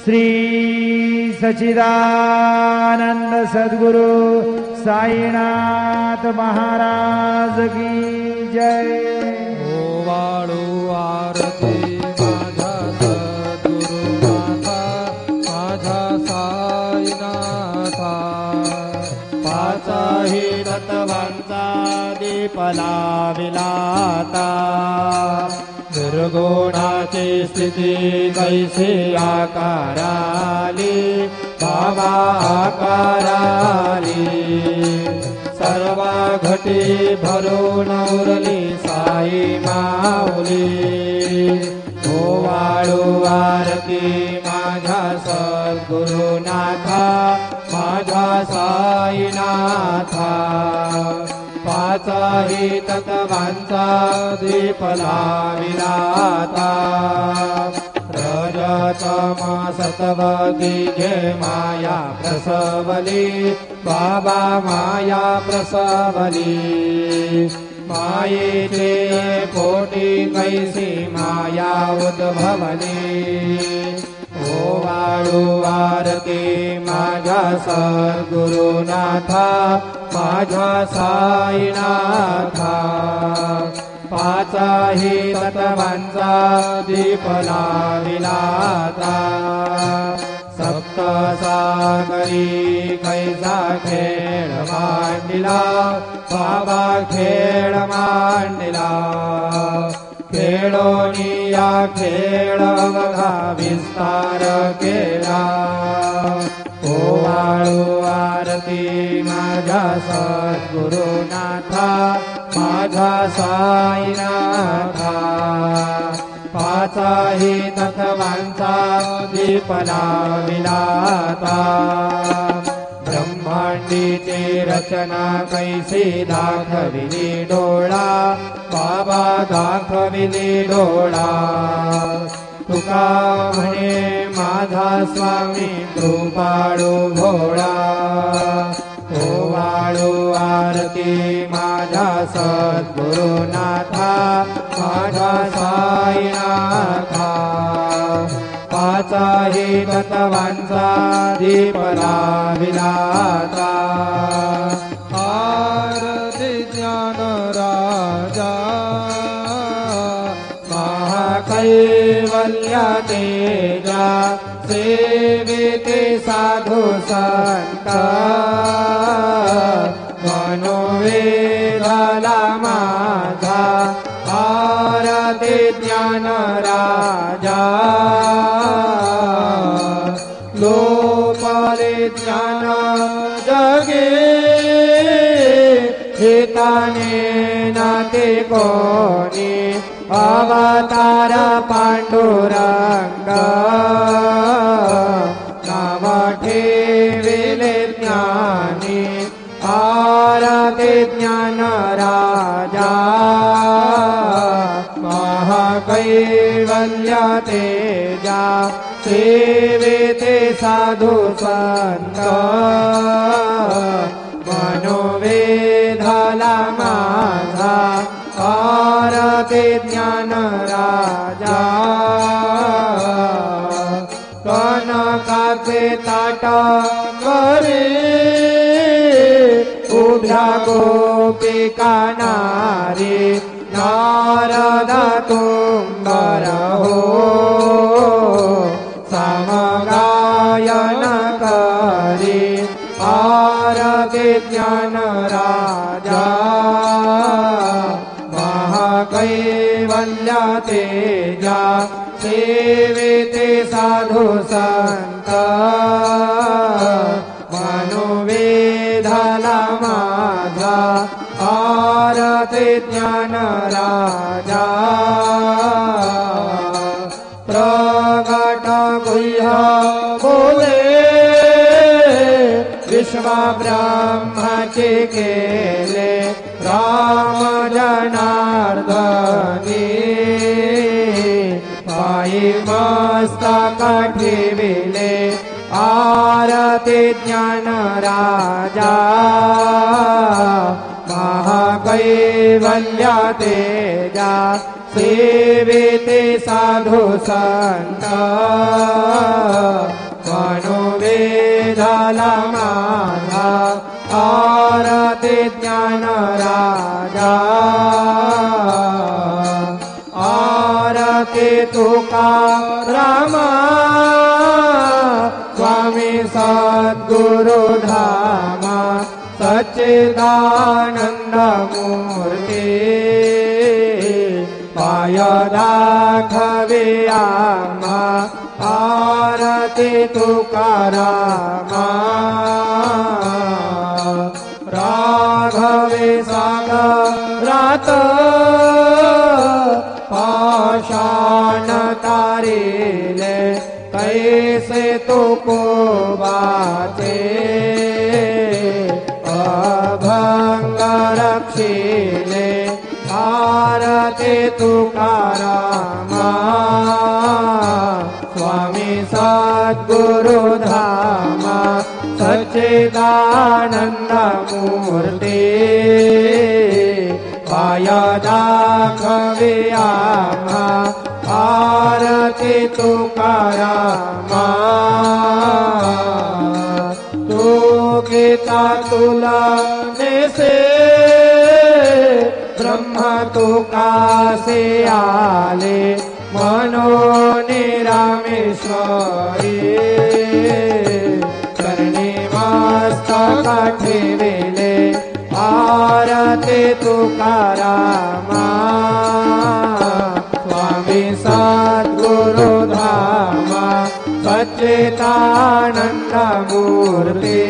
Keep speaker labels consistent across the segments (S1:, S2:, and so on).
S1: श्री सच्चिदानंद सद्गुरु साईनाथ महाराज की जय।
S2: ओवाळू आरती माझा सद्गुरुनाथा, माझा साईनाथा।
S3: पाचही तत्वांचा दीप लाविलाता, निर्गुणाची स्थिती कैसी आकाराली, बाबा आकाराली। सर्व घटी भरून उरली साई माऊली, ओवाळू आरती माझा सद्गुरुनाथा, माझा साईनाथा। पाचही तत्वांचा दीप लाविलाता, रजतम सत्व तिघे माया प्रसवली, बाबा माया प्रसवली। मायेचे पोटी कैसी माया उद्भवली, ओवाळू आरती माझा सद्गुरुनाथा, माझा साईनाथा। पाचही तत्वांचा दीप लाविलाता, सप्तसागरी कैसा खेळ मांडिला, बाबा खेळ मांडिला। खेळोनी या खेळ बघा विस्तार केला, ओवाळू आरती माझा सद्गुरुनाथा, माझा साईनाथा। पाचही तत्वांचा दीप लाविलाता, ब्रह्मांडीची रचना कैसी दाखविली डोळा, बाबा दाखविली डोळा। तुका म्हणे माझा स्वामी कृपाळू भोळा, ओवाळू आरती माझा सद्गुरुनाथा, माझा साईनाथा। पाचही तत्वांचा दीप लाविलाता,
S2: आरती ज्ञान राजा,
S3: महाकैवल्य तेजा। सेविते साधु संत, मनोवेदाला माझा। आरती ज्ञान राजा, लोपाले ज्ञान जगे। हिताने नाते कोणी, अवतार पांडुरंग। नाव ठेविले ज्ञानी, आरती ज्ञान राजा। महाकैवल्य तेजा, सेविते साधु संत। मनोवेधाला माझा, आरती ज्ञान राजा। कनकाचे ताट करे, उभ्या गोपिका नारी। नारद तुंबर हो, समगायन करी। आरती ज्ञान राजा, महाकैवल्य तेजा। सेविते साधु संत, मनोवेधाला माझा। आरती ज्ञान राजा, प्रगट गुह्य बोले। विश्व ब्रह्माचे केले, राम जनार्दनी। पायी मस्तक ठेविले, आरती ज्ञान राजा। महाकैवल्य तेजा, सेविते साधु संत। तुझला माझा आरती ज्ञान राजा आरती तुकाराम स्वामी सद्गुरु धामा सच्चिदानंद मूर्ती पाय दाखवे आम्हा आरती तुकारामा राघवे सागरात पाषाण तारिले कैसे तुकोबाचे अभंग रक्षिले आरती तुकारामा स्वामी सद्गुरु धामा सच्चिदानंद मूर्ती पाय दाखवे आम्हा आरती तुकारामा तू गीता तुला नेसे ब्रह्म तुकासे आले मनोनी रामेश्वरी करणी मस्तक ठेविले आरती तुकारामा स्वामी सद्गुरु धामा सच्चिदानंद मूर्ती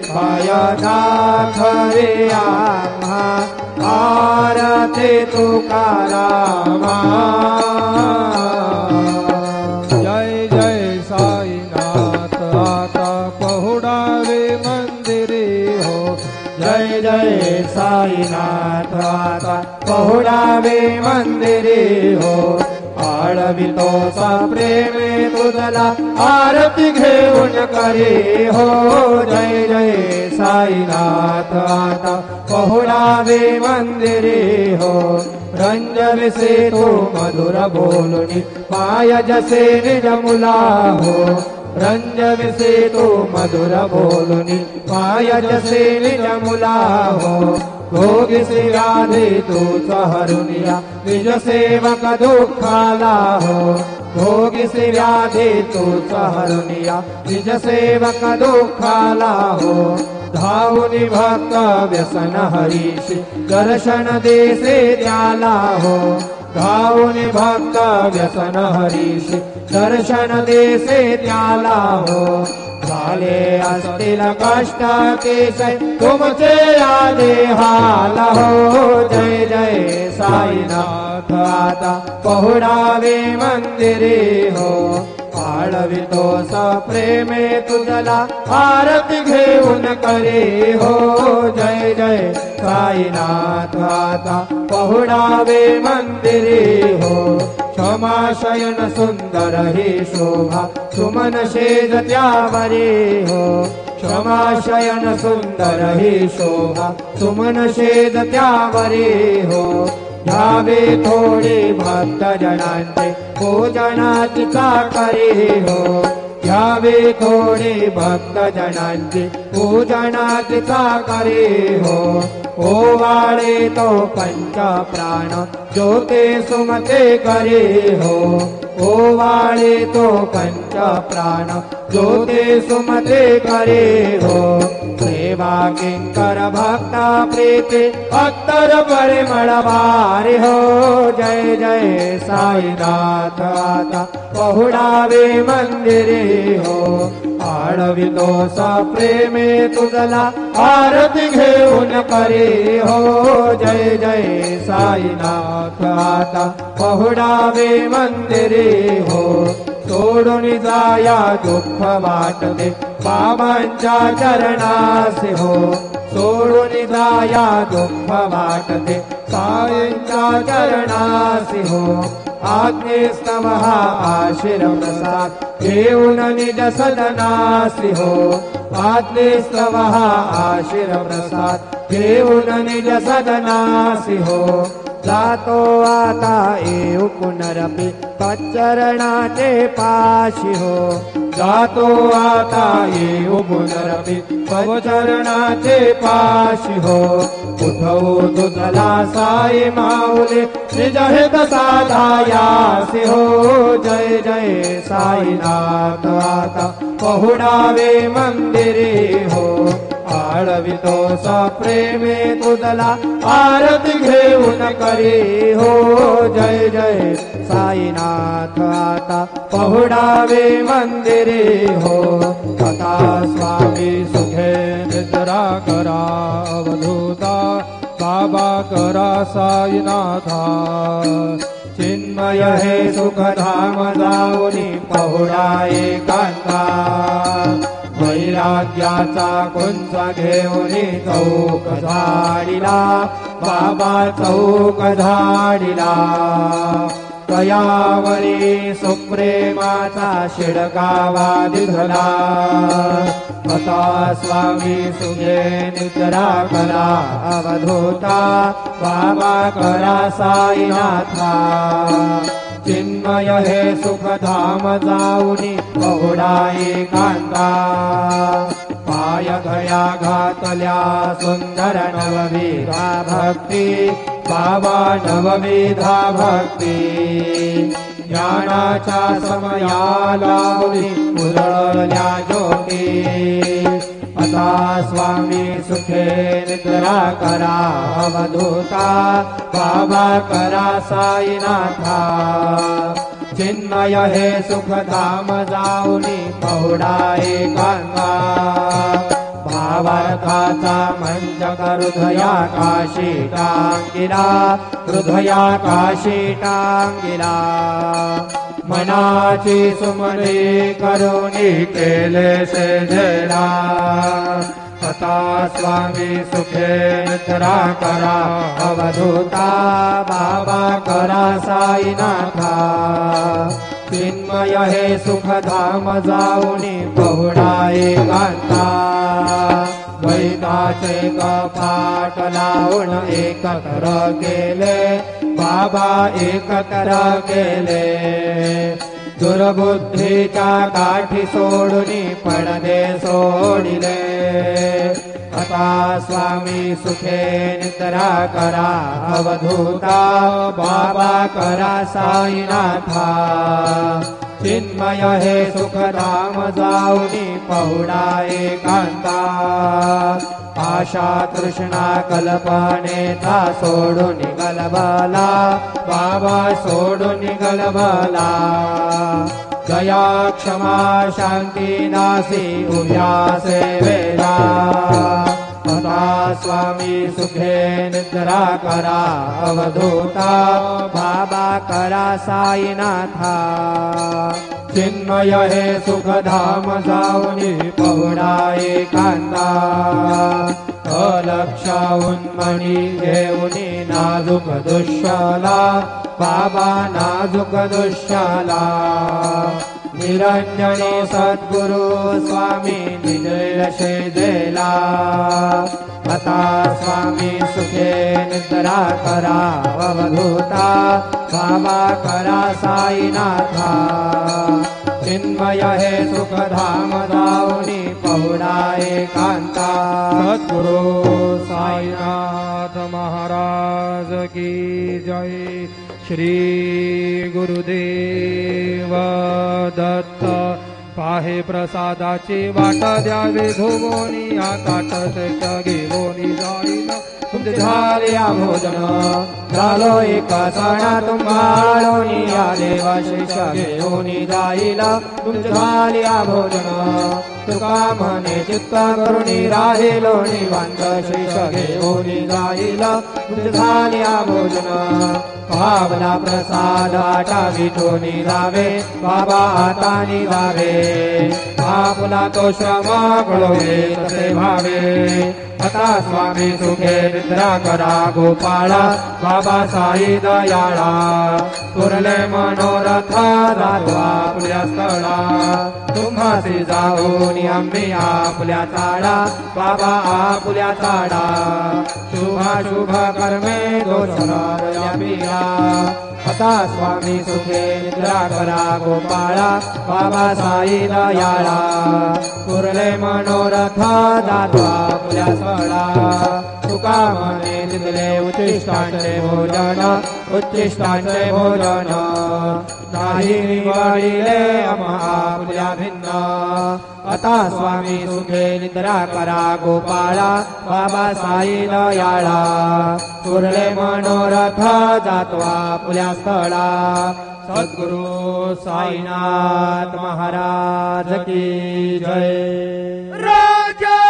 S3: पाय दाखवे आम्हा आरती तुकारामा
S2: जय जय साईनाथ आता पहुडावे मंदिरी हो
S3: जय जय साईनाथ आता पहुडावे मंदिरी हो आळवितो सा प्रेमे तुझला आरती घेऊन करे हो जय जय साईनाथ आता पहुडावे मंदिरे हो रंजविसे तो मधुर बोलुनी पाय जसे निज मुला हो रंजविसे तो मधुर बोलुनी पाय जसे निज मुला हो भोगिसी व्याधी तू सहरुनिया निज सेवक दुःखाला हो भोगिसी व्याधी तू सहरुनिया निज सेवक दुःखाला हो धावुनी भक्त व्यसन हरीशी दर्शन देसे त्याला हो धावुनी भक्त व्यसन हरीशी दर्शन देसे त्याला हो झाले असतील कष्ट केशय तुमचे आले हाल हो जय जय साईनाथ आता पहुडावे मंदिरे हो आळवितो सा प्रेमे तुझला आरती घेऊन करे हो जय जय साईनाथ आता पहुडावे मंदिरे हो क्षमाशयन सुंदर ही शोभा सुमन शेज त्यावरे हो क्षमाशयन सुंदर ही शोभा सुमन शेज त्यावरे हो घ्यावे थोडे भक्त जनांचे पूजनाची चाकरी हो घ्यावे थोडे भक्त जनांचे पूजनाची चाकरी हो ओवाळे तो पंच प्राण ज्योते सुमते करे हो ओवाळे तो पंच प्राण ज्योते सुमते करे हो सेवा किंकर भक्ता प्रीती अत्तर परिमळ वारे हो जय जय साईनाथ आता पहुडावे मंदिरे हो आळवितो सा प्रेमे तुझला आरती घेऊन करे हो जय जय साईनाथ आता पहुडावे मंदिरे हो सोडून जाया दुःख वाटते बाबांच्या चरणासे हो सोडून जाया दुःख वाटते साईंच्या चरणासे हो आज्ञेस्तव हा आशीर प्रसाद घेऊन निज सदनासी हो आज्ञेस्तव हा आशीर प्रसाद घेऊन निज सदनासी हो जातो आता येऊ पुनरपि तच्चरणाचे पाशी हो जातो आता येऊ पुनरपि तच्चरणाचे पाशी हो उठवू तुझला साई माऊली निज हित साधायासी हो जय जय साईनाथ आता पहुडावे मंदिरी हो आळवितो सप्रेमे तुझला आरती घेऊन करी हो जय जय साईनाथ आता पहुडावे मंदिरी हो कथा स्वामी सुखे
S2: निद्रा करा अवधूता बाबा करा साईनाथा
S3: चिन्मय हे सुखधाम जाऊनी पहुडा एकांता वैराग्याचा कुंच घेऊनी चौक झाडिला बाबा चौक झाडिला तयावरी सुप्रेमाचा शिडकावा दिधला कथा स्वामी सुगे निद्रा करा अवधूता बाबा करा साईनाथा चिन्मय हे सुखधाम जाऊनी पहुडा एकांता पाय घया घातल्या सुंदर नवविधा भक्ती बाबा नवविधा भक्ती ज्ञानाच्या समयाला उजळल्या ज्योती आता स्वामी सुखे निद्रा करा अवधूता बाबा करा साईनाथा चिन्मय हे सुखधाम जाऊनी पहुडा एकांता भावार्थाचा मंच हृदया काशी टांगिला हृदया काशी टांगिला मनाची सुमने करुणी केले सेजेला कथा स्वामी सुखे निद्रा करा अवधूता बाबा करा साईनाथा चिन्मय हे सुखधाम जाऊनी पहुडा एकांता द्वैताचे कपाट लावून एकत्र केले बाबा एकत्र केले दुर्बुद्धीच्या काठी सोडून पडदे सोडिले आता स्वामी सुखे निद्रा करा अवधूता बाबा करा साईनाथा चिन्मय हे सुखधाम जाऊनी पहुडा एकांता आशा तृष्णा कल्पनेचा सोडून गलबला बाबा सोडून गलबला दया क्षमा शांती नासी उभ्या सेवेला आता स्वामी सुखे निद्रा करा अवधूता बाबा करा साईनाथा चिन्मय हे सुखधाम जाऊनी पहुडा एकांता अलक्षाहून मणी घेऊनी नाजूक दुष्याला बाबा नाजूक दुष्याला निरंजनी सद्गुरु स्वामी निजैल शेजेला आता स्वामी सुखे निद्रा करा अवधूता बाबा करा साईनाथा चिन्मय हे सुखधाम जाऊनी पहुडा एकांता
S2: सद्गुरु साईनाथ महाराज की जय श्री गुरुदेव दत्त पाहे प्रसादाची वाट द्यावे धुवोनी ताटत घेऊनी जाईन
S3: तुमचे झाल्या भोजन झालो एका सणा तुम्हालोनी या देवा शिष्य घेऊनी जाईला तुमचे झाल्या भोजन तुका म्हणे चित्त करुणी राहिलो निवांत शिष्य घेऊनी जाईला तुमचे झाल्या भोजन भावला प्रसाद आटा विठोनी जावे बाबा आता निघावे आपुला तो श्रम कळवे तसे भावे आता स्वामी सुखे निद्रा करा गोपाळा बाबा साई दयाळा पुरले मनोरथा जातो आपल्या स्थळा तुम्हासी जाऊन आम्ही आपल्या चाडा बाबा आपल्या चाडा शुभ कर्मे दोषराया पीडा आता स्वामी सुखे निद्रा करा गोपाळा बाबा साई दयाळा पुरले मनोरथा जातो आपल्या स्थळा तुका मने तिथले उच्चिष्टांचे भोजन नाही निवडिले आपल्या भिन्न आता स्वामी सुखे निद्रा करा गोपाळा बाबा साई दयाळा पुरले मनोरथ जातो आपल्या स्थळा सद्गुरु साईनाथ महाराज की जय
S1: राजा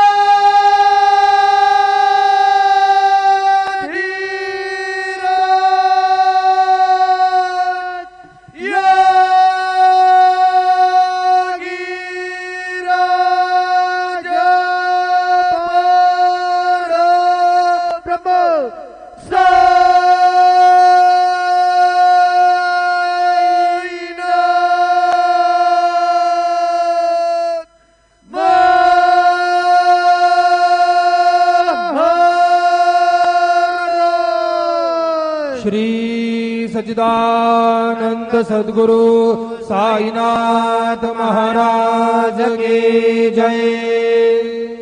S2: श्री सच्चिदानंद सद्गुरु साईनाथ महाराज की जय।